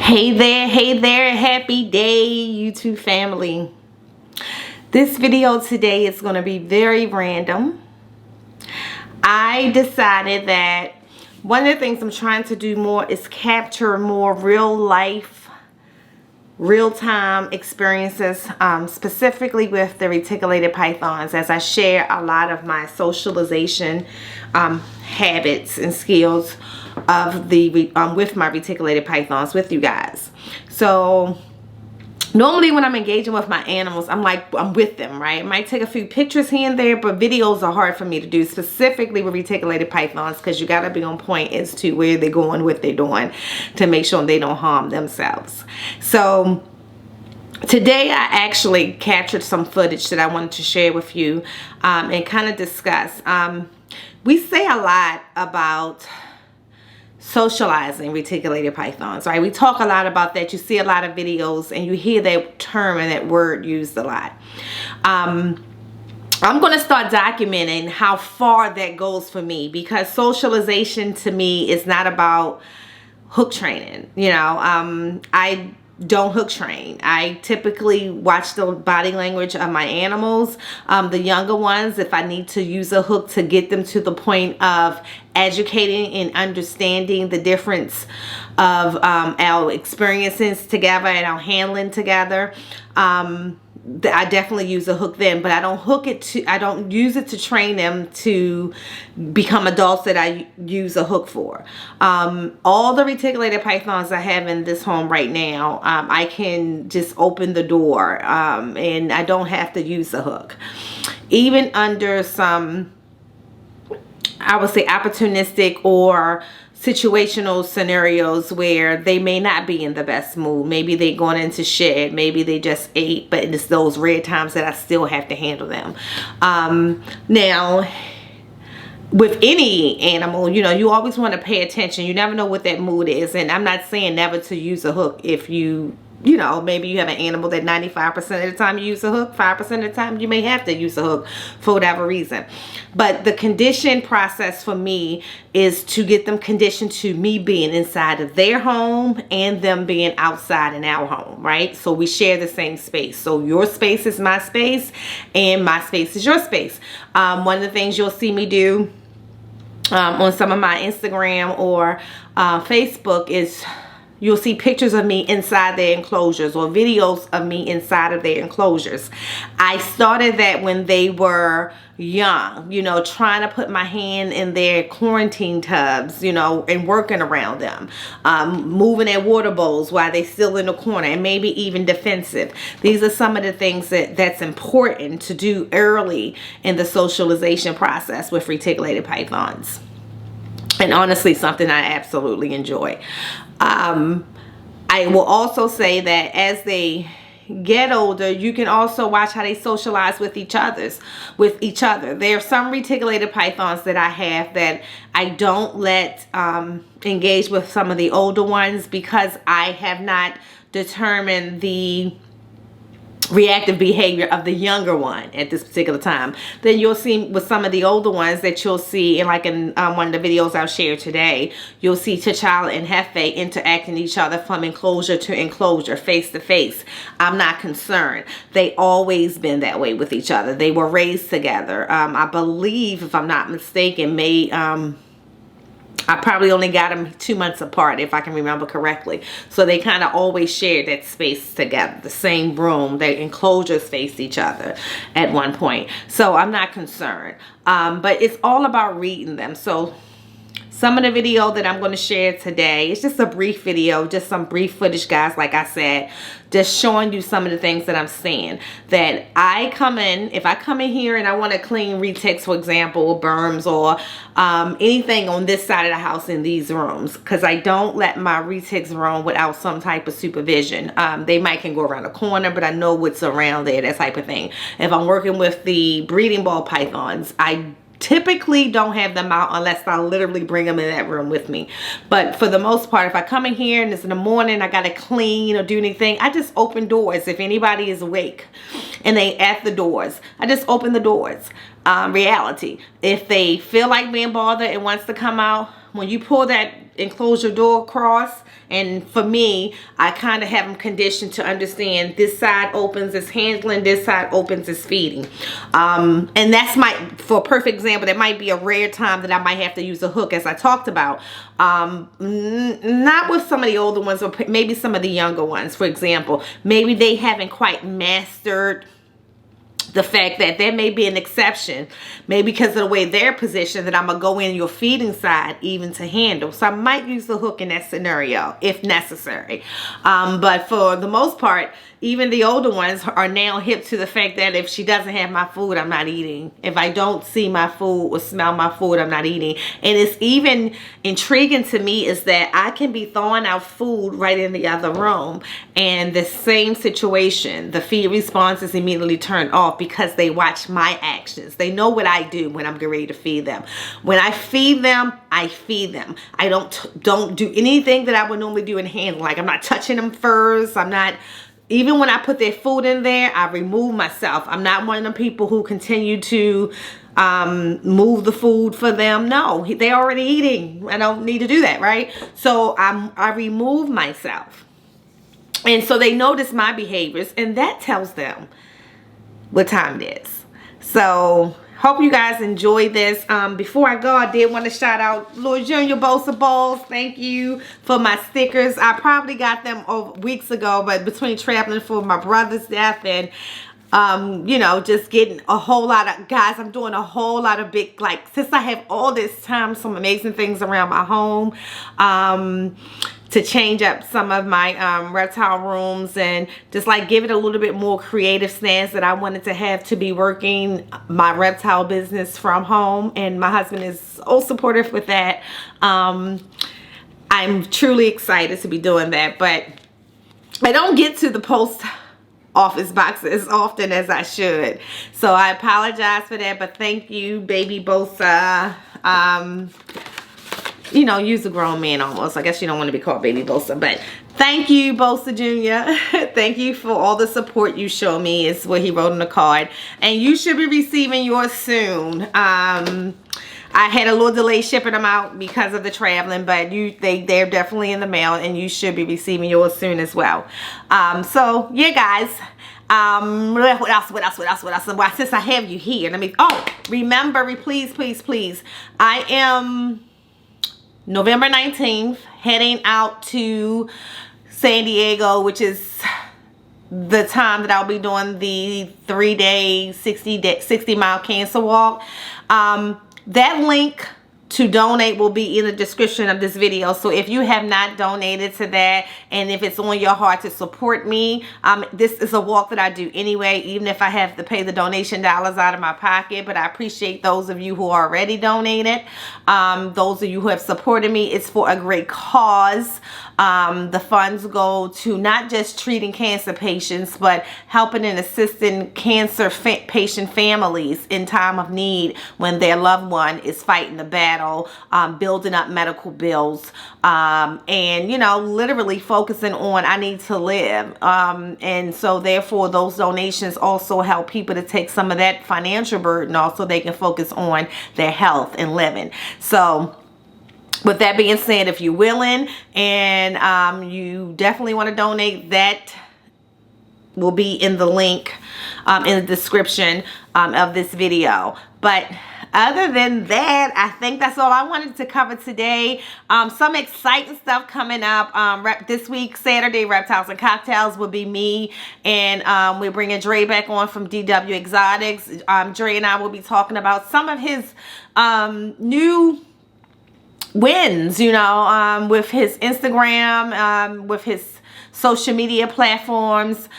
Hey there, happy day YouTube family. This video today is going to be very random. I decided that one of the things I'm trying to do more is capture more real life, real-time experiences, specifically with the reticulated pythons, as I share a lot of my socialization habits and skills of the with my reticulated pythons with you guys. So normally when I'm engaging with my animals, I'm with them, right? I might take a few pictures here and there, but videos are hard for me to do, specifically with reticulated pythons, because you got to be on point as to where they're going, what they're doing, to make sure they don't harm themselves. So today I actually captured some footage that I wanted to share with you and kind of discuss. We say a lot about socializing reticulated pythons, right? We talk a lot about that. You see a lot of videos and you hear that term and that word used a lot. I'm going to start documenting how far that goes for me, because socialization to me is not about hook training. You know, I don't hook train. I typically watch the body language of my animals, the younger ones, if I need to use a hook to get them to the point of educating and understanding the difference of our experiences together and our handling together. I definitely use a hook then, but I don't use it to train them to become adults that I use a hook for. All the reticulated pythons I have in this home right now, I can just open the door and I don't have to use a hook. Even under some, I would say, opportunistic or situational scenarios where they may not be in the best mood. Maybe they going into shed, maybe they just ate, but it's those rare times that I still have to handle them. Now, with any animal, you know, you always want to pay attention. You never know what that mood is. And I'm not saying never to use a hook if you know, maybe you have an animal that 95% of the time you use a hook, 5% of the time you may have to use a hook for whatever reason. But the condition process for me is to get them conditioned to me being inside of their home and them being outside in our home, right? So we share the same space. So your space is my space and my space is your space. One of the things you'll see me do on some of my Instagram or Facebook is you'll see pictures of me inside their enclosures or videos of me inside of their enclosures. I started that when they were young, you know, trying to put my hand in their quarantine tubs, you know, and working around them, moving their water bowls while they're still in the corner, and maybe even defensive. These are some of the things that's important to do early in the socialization process with reticulated pythons. And honestly, something I absolutely enjoy. I will also say that as they get older, you can also watch how they socialize with each other. There are some reticulated pythons that I have that I don't let engage with some of the older ones, because I have not determined the reactive behavior of the younger one at this particular time. Then you'll see with some of the older ones that you'll see, and like in one of the videos I'll share today, you'll see T'Challa and Hefe interacting with each other from enclosure to enclosure, face to face. I'm not concerned. They always been that way with each other. They were raised together. I believe, if I'm not mistaken, I probably only got them 2 months apart, if I can remember correctly. So they kind of always shared that space together, the same room. Their enclosures faced each other at one point. So I'm not concerned. But it's all about reading them. So some of the video that I'm going to share today, it's just a brief video, just some brief footage, guys, like I said, just showing you some of the things that I'm seeing. That if I come in here and I want to clean retics, for example, or berms, or anything on this side of the house in these rooms, because I don't let my retics roam without some type of supervision. They can go around the corner, but I know what's around there, that type of thing. If I'm working with the breeding ball pythons, I typically don't have them out unless I literally bring them in that room with me. But for the most part, if I come in here and it's in the morning, I gotta clean or do anything, I just open doors. If anybody is awake and they at the doors, I just open the doors. Reality. If they feel like being bothered and wants to come out, when you pull that enclosure door across, and for me, I kind of have them conditioned to understand this side opens as handling, this side opens as feeding. And that's for a perfect example, that might be a rare time that I might have to use a hook, as I talked about. Not with some of the older ones, or maybe some of the younger ones, for example. Maybe they haven't quite mastered the fact that there may be an exception, maybe because of the way they're positioned, that I'm gonna go in your feeding side even to handle. So I might use the hook in that scenario if necessary. But for the most part, even the older ones are now hip to the fact that if she doesn't have my food, I'm not eating. If I don't see my food or smell my food, I'm not eating. And it's even intriguing to me is that I can be throwing out food right in the other room, and the same situation, the feed response is immediately turned off because they watch my actions. They know what I do when I'm getting ready to feed them. When I feed them, I feed them. I don't do anything that I would normally do in handling. Like, I'm not touching them first. I'm not... Even when I put their food in there, I remove myself. I'm not one of the people who continue to move the food for them. No, they're already eating. I don't need to do that, right? So I remove myself. And so they notice my behaviors, and that tells them what time it is. So hope you guys enjoyed this. Before I go, I did want to shout out Lord Junior Bosa Balls. Thank you for my stickers. I probably got them weeks ago, but between traveling for my brother's death and you know, just getting a whole lot of, guys, I'm doing a whole lot of big, like, since I have all this time, some amazing things around my home, to change up some of my reptile rooms and just like give it a little bit more creative stance that I wanted to have to be working my reptile business from home. And my husband is so supportive with that. I'm truly excited to be doing that, but I don't get to the post office box as often as I should. So I apologize for that, but thank you, baby Bosa. You know, use a grown man almost. I guess you don't want to be called baby Bosa, but thank you, Bosa Jr. Thank you for all the support you show me, is what he wrote on the card. And you should be receiving yours soon. I had a little delay shipping them out because of the traveling, but they're definitely in the mail, and you should be receiving yours soon as well. So yeah, guys. What else? Well, since I have you here, let me, remember, please, I am November 19th heading out to San Diego, which is the time that I'll be doing the 3-day 60-mile cancer walk. That link to donate will be in the description of this video. So if you have not donated to that, and if it's on your heart to support me, this is a walk that I do anyway, even if I have to pay the donation dollars out of my pocket. But I appreciate those of you who already donated. Those of you who have supported me. It's for a great cause. The funds go to not just treating cancer patients, but helping and assisting cancer patient families in time of need when their loved one is fighting the battle, building up medical bills, and, you know, literally focusing on, I need to live. And so therefore those donations also help people to take some of that financial burden off, so they can focus on their health and living. So with that being said, if you're willing and you definitely want to donate, that will be in the link in the description of this video. But other than that, I think that's all I wanted to cover today. Some exciting stuff coming up. This week, Saturday, Reptiles and Cocktails will be me, and we're bringing Dre back on from DW Exotics. Dre and I will be talking about some of his new wins, you know, with his Instagram, with his social media platforms,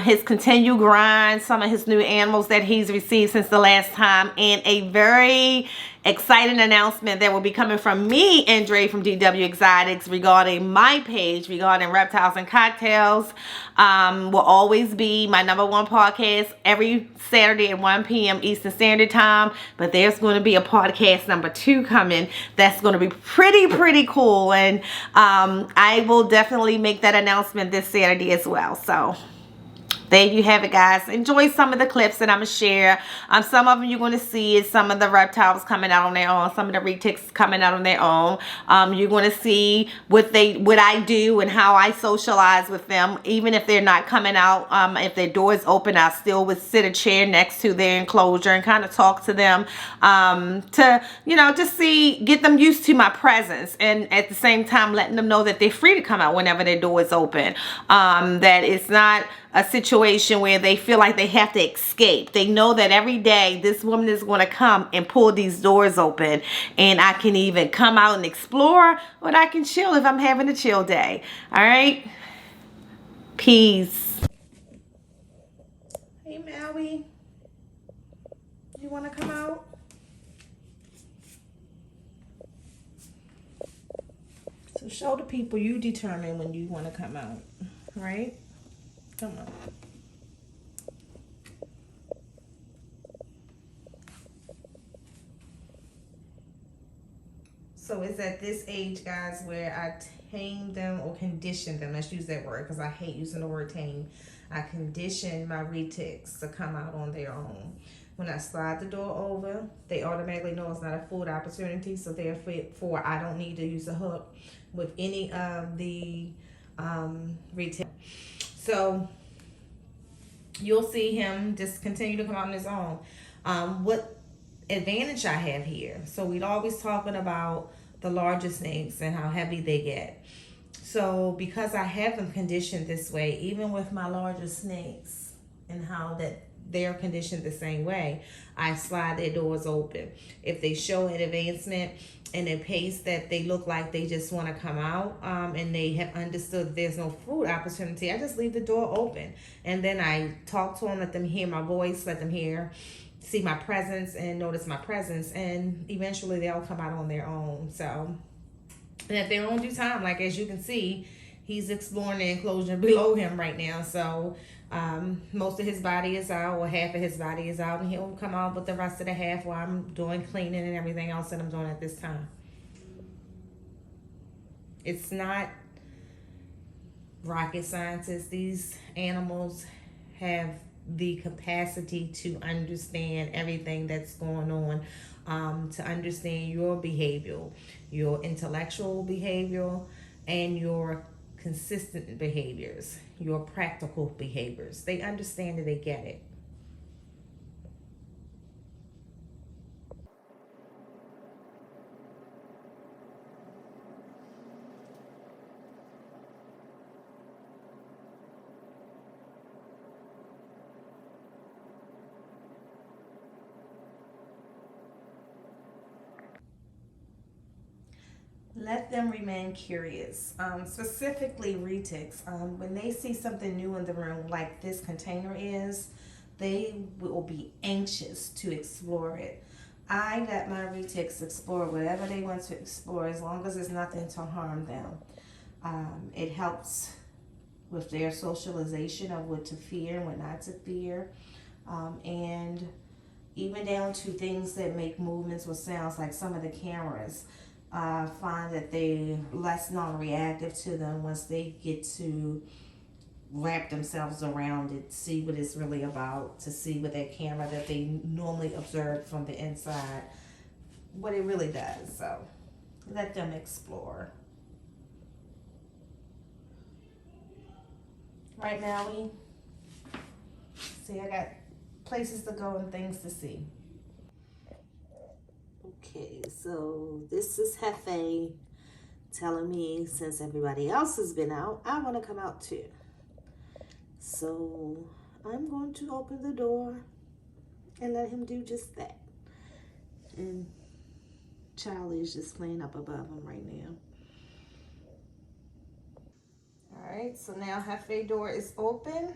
his continued grind, some of his new animals that he's received since the last time, and a very exciting announcement that will be coming from me and Dre from DW Exotics regarding my page regarding Reptiles and Cocktails. Will always be my #1 podcast every Saturday at 1 p.m. Eastern Standard Time, but there's going to be a podcast #2 coming that's going to be pretty cool, and I will definitely make that announcement this Saturday as well. So There you have it, guys. Enjoy some of the clips that I'm going to share. Some of them you're going to see is some of the reptiles coming out on their own. Some of the retics coming out on their own. You're going to see what I do and how I socialize with them. Even if they're not coming out, if their door is open, I still would sit a chair next to their enclosure and kind of talk to them to, just get them used to my presence. And at the same time, letting them know that they're free to come out whenever their door is open. That it's not a situation where they feel like they have to escape. They know that every day this woman is going to come and pull these doors open, and I can either come out and explore, or I can chill if I'm having a chill day. All right, peace. Hey Maui, you want to come out? So show the people you determine when you want to come out, right? Come on. So it's at this age, guys, where I tame them or condition them. Let's use that word because I hate using the word tame. I condition my retics to come out on their own. When I slide the door over, they automatically know it's not a food opportunity. So therefore, I don't need to use a hook with any of the retics. So you'll see him just continue to come out on his own. What advantage I have here? So we'd always talking about the larger snakes and how heavy they get. So because I have them conditioned this way, even with my larger snakes and how that they're conditioned the same way, I slide their doors open. If they show an advancement and a pace that they look like they just want to come out, and they have understood there's no food opportunity, I just leave the door open. And then I talk to them, let them hear my voice, let them see my presence and notice my presence, and eventually they'll come out on their own. So, and at their own due time, like as you can see, he's exploring the enclosure below him right now. So most of his body is out, or half of his body is out, and he'll come out with the rest of the half while I'm doing cleaning and everything else that I'm doing at this time. It's not rocket scientists. These animals have the capacity to understand everything that's going on, to understand your behavior, your intellectual behavior, and your consistent behaviors, your practical behaviors. They understand it, they get it. Let them remain curious. Specifically retics, when they see something new in the room like this container is, they will be anxious to explore it. I let my retics explore whatever they want to explore as long as there's nothing to harm them. It helps with their socialization of what to fear and what not to fear. And even down to things that make movements or sounds, like some of the cameras. Find that they less non-reactive to them once they get to wrap themselves around it, see what it's really about, to see with that camera that they normally observe from the inside, what it really does. So let them explore. Right now, I got places to go and things to see. Okay, so this is Hefe telling me since everybody else has been out, I want to come out too. So I'm going to open the door and let him do just that. And Charlie is just playing up above him right now. All right, so now Hefe door is open.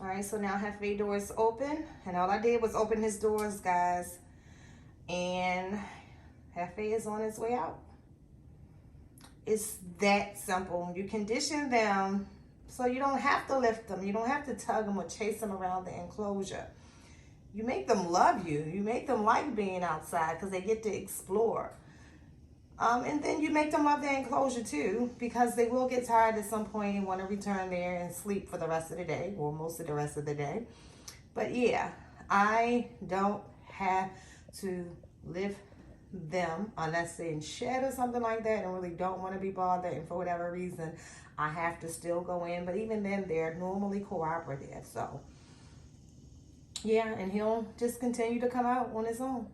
All right, so now Hefe door is open, and all I did was open his doors, guys. And Hefe is on his way out. It's that simple. You condition them so you don't have to lift them. You don't have to tug them or chase them around the enclosure. You make them love you. You make them like being outside because they get to explore. And then you make them love their enclosure too, because they will get tired at some point and want to return there and sleep for the rest of the day, or most of the rest of the day. But yeah, I don't have to lift them unless they're in shed or something like that and really don't want to be bothered, and for whatever reason I have to still go in. But even then, they're normally cooperative. So yeah, and he'll just continue to come out on his own.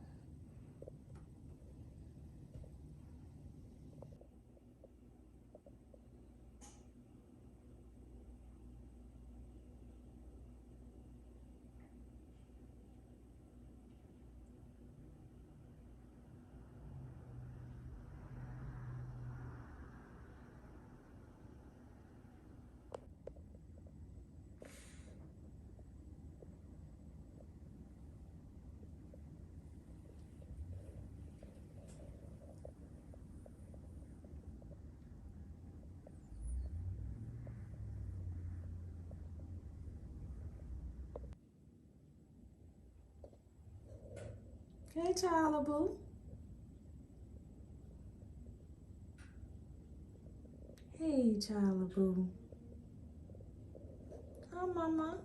Hey, Tyler Boo. Hey, Tyler Boo. Hi, Mama.